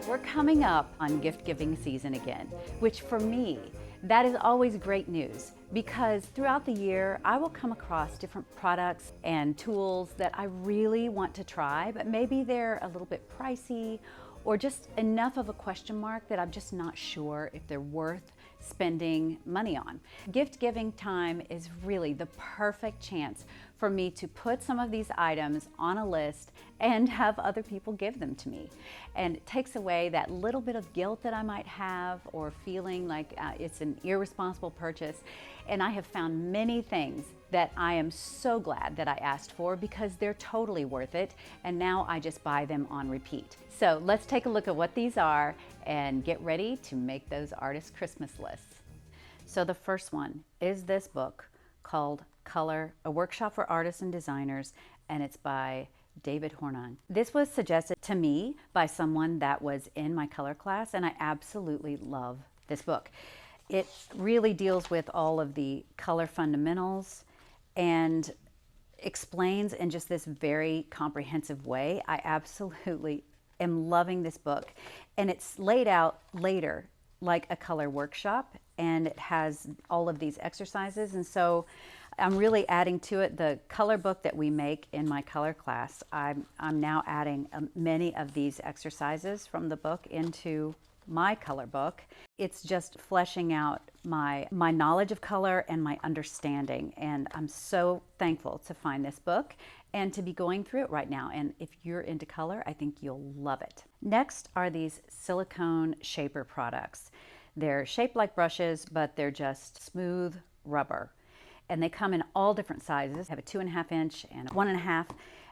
We're coming up on gift giving season again, which for me, that is always great news because throughout the year, I will come across different products and tools that I really want to try, but maybe they're a little bit pricey or just enough of a question mark that I'm just not sure if they're worth spending money on. Gift giving time is really the perfect chance for me to put some of these items on a list and have other people give them to me. And it takes away that little bit of guilt that I might have or feeling like it's an irresponsible purchase. And I have found many things that I am so glad that I asked for because they're totally worth it. And now I just buy them on repeat. So let's take a look at what these are and get ready to make those artist Christmas lists. So the first one is this book called Color, a workshop for artists and designers, and it's by David Hornon. This was suggested to me by someone that was in my color class, and I absolutely love this book. It really deals with all of the color fundamentals and explains in just this very comprehensive way. I absolutely am loving this book, and it's laid out later like a color workshop, and it has all of these exercises. And so I'm really adding to it the color book that we make in my color class. I'm now adding many of these exercises from the book into my color book. It's just fleshing out my knowledge of color and my understanding. And I'm so thankful to find this book and to be going through it right now. And if you're into color, I think you'll love it. Next are these silicone shaper products. They're shaped like brushes, but they're just smooth rubber. And they come in all different sizes. I have a 2.5 inch and a 1.5.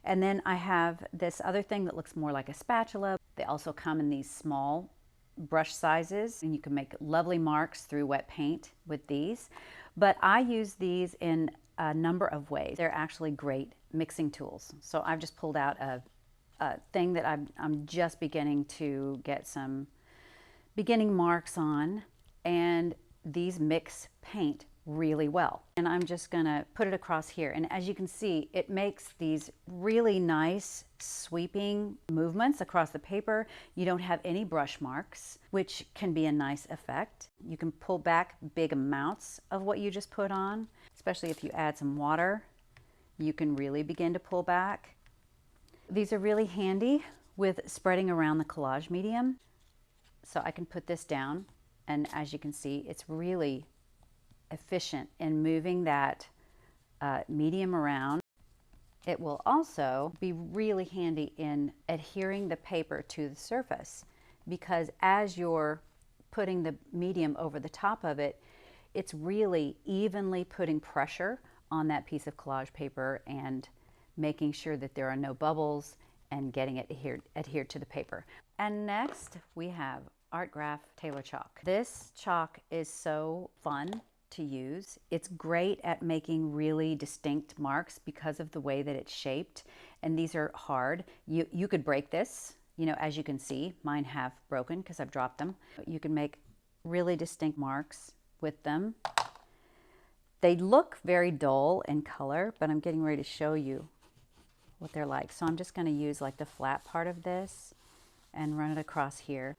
And then I have this other thing that looks more like a spatula. They also come in these small brush sizes, and you can make lovely marks through wet paint with these. But I use these in a number of ways. They're actually great mixing tools. So I've just pulled out a thing that I'm just beginning to get some beginning marks on, and these mix paint really well. And I'm just gonna put it across here. And as you can see, it makes these really nice sweeping movements across the paper. You don't have any brush marks, which can be a nice effect. You can pull back big amounts of what you just put on, especially if you add some water. You can really begin to pull back. These are really handy with spreading around the collage medium. So I can put this down, and as you can see, it's really efficient in moving that medium around. It will also be really handy in adhering the paper to the surface, because as you're putting the medium over the top of it, it's really evenly putting pressure on that piece of collage paper and making sure that there are no bubbles and getting it adhered to the paper. And next we have Art Graf Tailor chalk. This chalk is so fun to use. It's great at making really distinct marks because of the way that it's shaped, and these are hard. You could break this, you know, as you can see, mine have broken because I've dropped them. You can make really distinct marks with them. They look very dull in color, but I'm getting ready to show you what they're like. So I'm just going to use like the flat part of this and run it across here.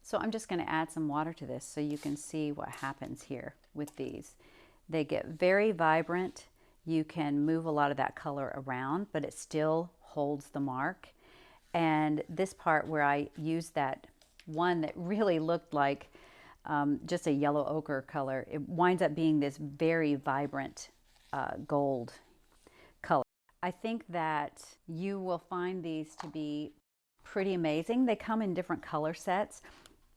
So I'm just going to add some water to this so you can see what happens here with these. They get very vibrant. You can move a lot of that color around, but it still holds the mark. And this part where I used that one that really looked like just a yellow ochre color, it winds up being this very vibrant gold color. I think that you will find these to be pretty amazing. They come in different color sets.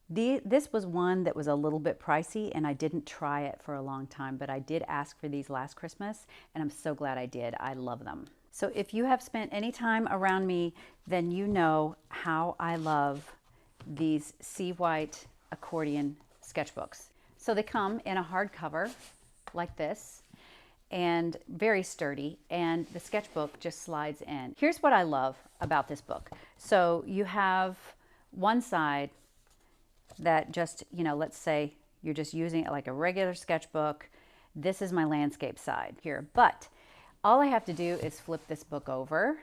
This was one that was a little bit pricey, and I didn't try it for a long time, but I did ask for these last Christmas, and I'm so glad I did. I love them. So if you have spent any time around me, then you know how I love these Seawhite accordion sketchbooks. So they come in a hardcover like this, and very sturdy, and the sketchbook just slides in. Here's what I love about this book. So you have one side that just, you know, let's say you're just using it like a regular sketchbook. This is my landscape side here, but all I have to do is flip this book over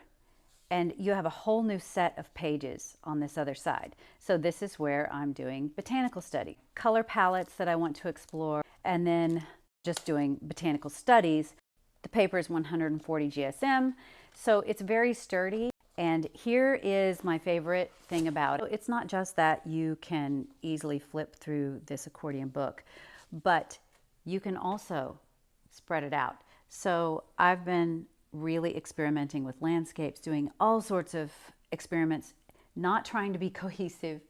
And you have a whole new set of pages on this other side. So this is where I'm doing botanical study, color palettes that I want to explore, and then just doing botanical studies. The paper is 140 GSM, so it's very sturdy. And here is my favorite thing about it. It's not just that you can easily flip through this accordion book, but you can also spread it out. So I've been really experimenting with landscapes, doing all sorts of experiments, not trying to be cohesive.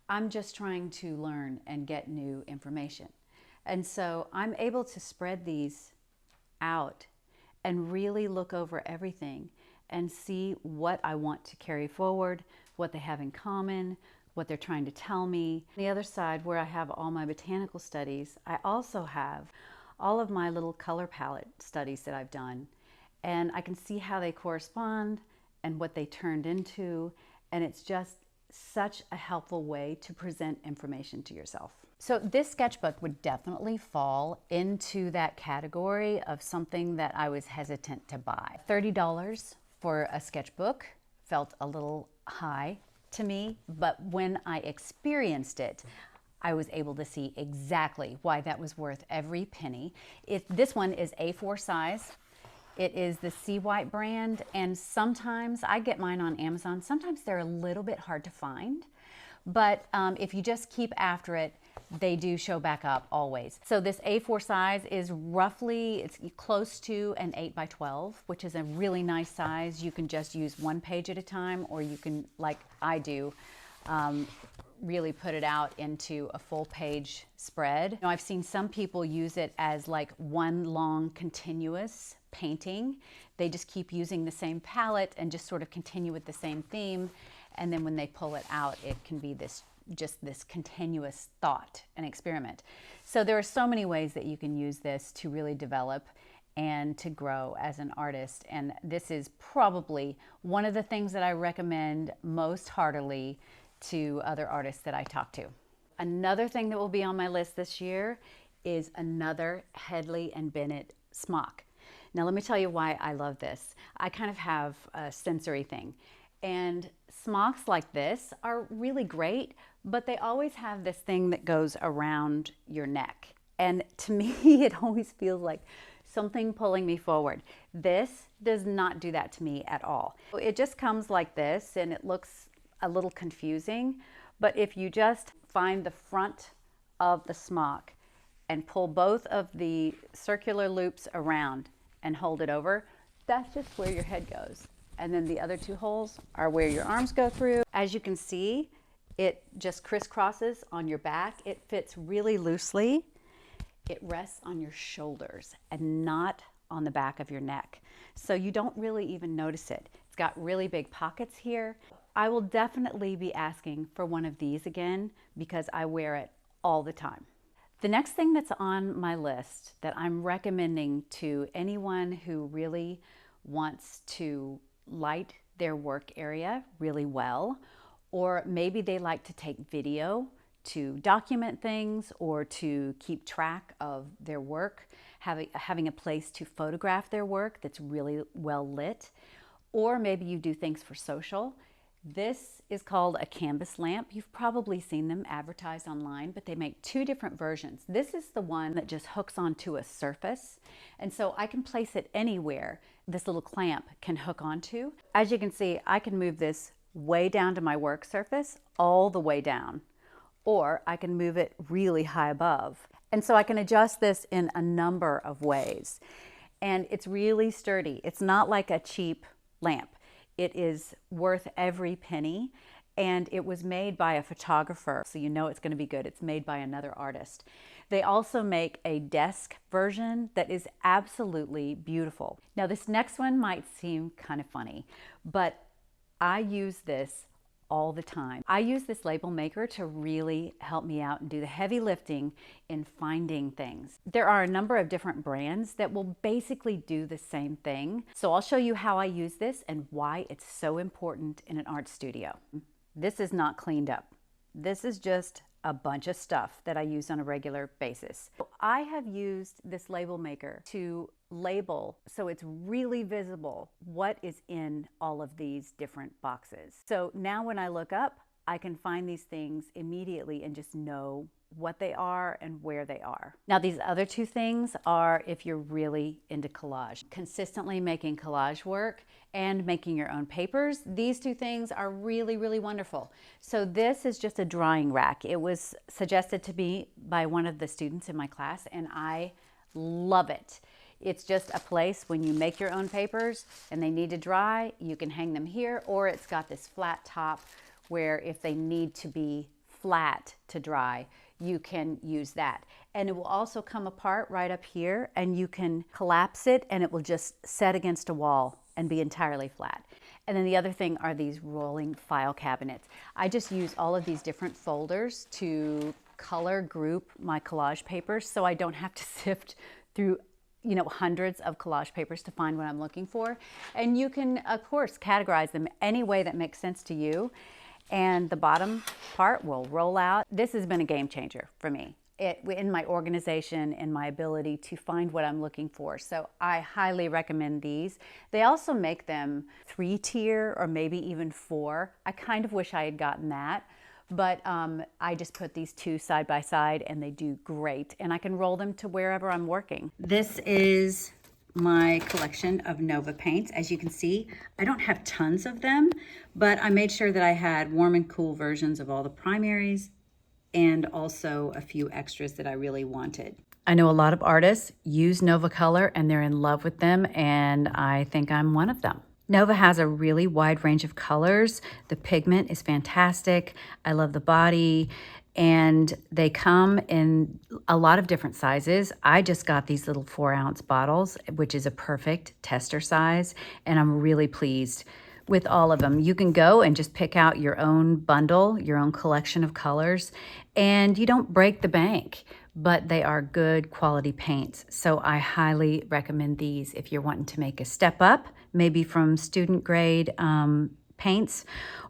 I'm just trying to learn and get new information. And so I'm able to spread these out and really look over everything and see what I want to carry forward, what they have in common, what they're trying to tell me. On the other side, where I have all my botanical studies, I also have all of my little color palette studies that I've done. And I can see how they correspond and what they turned into. And it's just such a helpful way to present information to yourself. So this sketchbook would definitely fall into that category of something that I was hesitant to buy. $30 for a sketchbook felt a little high to me, but when I experienced it, I was able to see exactly why that was worth every penny. This one is A4 size. It is the Seawhite brand, and sometimes I get mine on Amazon. Sometimes they're a little bit hard to find, but if you just keep after it, they do show back up always. So this A4 size is roughly, it's close to an 8x12, which is a really nice size. You can just use one page at a time, or you can, like I do, really put it out into a full page spread. You know, I've seen some people use it as like one long continuous painting. They just keep using the same palette and just sort of continue with the same theme. And then when they pull it out, it can be just this continuous thought and experiment. So there are so many ways that you can use this to really develop and to grow as an artist. And this is probably one of the things that I recommend most heartily to other artists that I talk to. Another thing that will be on my list this year is another Hedley and Bennett Smock. Now let me tell you why I love this. I kind of have a sensory thing, and smocks like this are really great, but they always have this thing that goes around your neck. And to me, it always feels like something pulling me forward. This does not do that to me at all. It just comes like this, and it looks a little confusing, but if you just find the front of the smock and pull both of the circular loops around and hold it over, that's just where your head goes. And then the other two holes are where your arms go through. As you can see, it just crisscrosses on your back. It fits really loosely. It rests on your shoulders and not on the back of your neck. So you don't really even notice it. It's got really big pockets here. I will definitely be asking for one of these again because I wear it all the time. The next thing that's on my list that I'm recommending to anyone who really wants to light their work area really well, or maybe they like to take video to document things or to keep track of their work, having a place to photograph their work that's really well lit, or maybe you do things for social. This is called a canvas lamp. You've probably seen them advertised online, but they make two different versions. This is the one that just hooks onto a surface, and so I can place it anywhere this little clamp can hook onto. As you can see, I can move this way down to my work surface, all the way down, or I can move it really high above. And so I can adjust this in a number of ways. And it's really sturdy. It's not like a cheap lamp. It is worth every penny, and it was made by a photographer, so you know it's going to be good. It's made by another artist. They also make a desk version that is absolutely beautiful. Now this next one might seem kind of funny, but I use this all the time. I use this label maker to really help me out and do the heavy lifting in finding things. There are a number of different brands that will basically do the same thing. So I'll show you how I use this and why it's so important in an art studio. This is not cleaned up. This is just a bunch of stuff that I use on a regular basis. I have used this label maker to label so it's really visible what is in all of these different boxes. So now when I look up, I can find these things immediately and just know what they are and where they are. Now these other two things are if you're really into collage. Consistently making collage work and making your own papers, these two things are really, really wonderful. So this is just a drawing rack. It was suggested to me by one of the students in my class and I love it. It's just a place when you make your own papers and they need to dry, you can hang them here, or it's got this flat top where if they need to be flat to dry, you can use that. And it will also come apart right up here and you can collapse it and it will just set against a wall and be entirely flat. And then the other thing are these rolling file cabinets. I just use all of these different folders to color group my collage papers so I don't have to sift through hundreds of collage papers to find what I'm looking for. And you can, of course, categorize them any way that makes sense to you. And the bottom part will roll out. This has been a game changer for me in my organization and my ability to find what I'm looking for. So I highly recommend these. They also make them 3-tier or maybe even 4. I kind of wish I had gotten that, but I just put these two side by side and they do great. And I can roll them to wherever I'm working. This is my collection of Nova paints. As you can see, I don't have tons of them, but I made sure that I had warm and cool versions of all the primaries and also a few extras that I really wanted. I know a lot of artists use Nova color and they're in love with them, and I think I'm one of them. Nova has a really wide range of colors. The pigment is fantastic. I love the body. And they come in a lot of different sizes. I just got these little 4-ounce bottles, which is a perfect tester size, and I'm really pleased with all of them. You can go and just pick out your own bundle, your own collection of colors, and you don't break the bank, but they are good quality paints. So I highly recommend these if you're wanting to make a step up, maybe from student grade paints,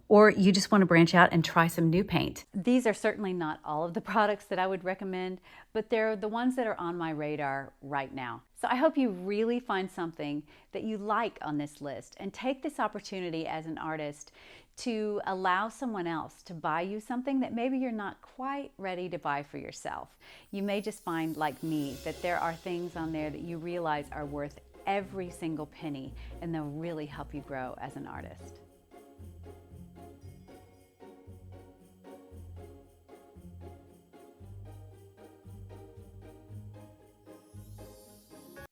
or you just want to branch out and try some new paint. These are certainly not all of the products that I would recommend, but they're the ones that are on my radar right now. So I hope you really find something that you like on this list and take this opportunity as an artist to allow someone else to buy you something that maybe you're not quite ready to buy for yourself. You may just find, like me, that there are things on there that you realize are worth every single penny and they'll really help you grow as an artist.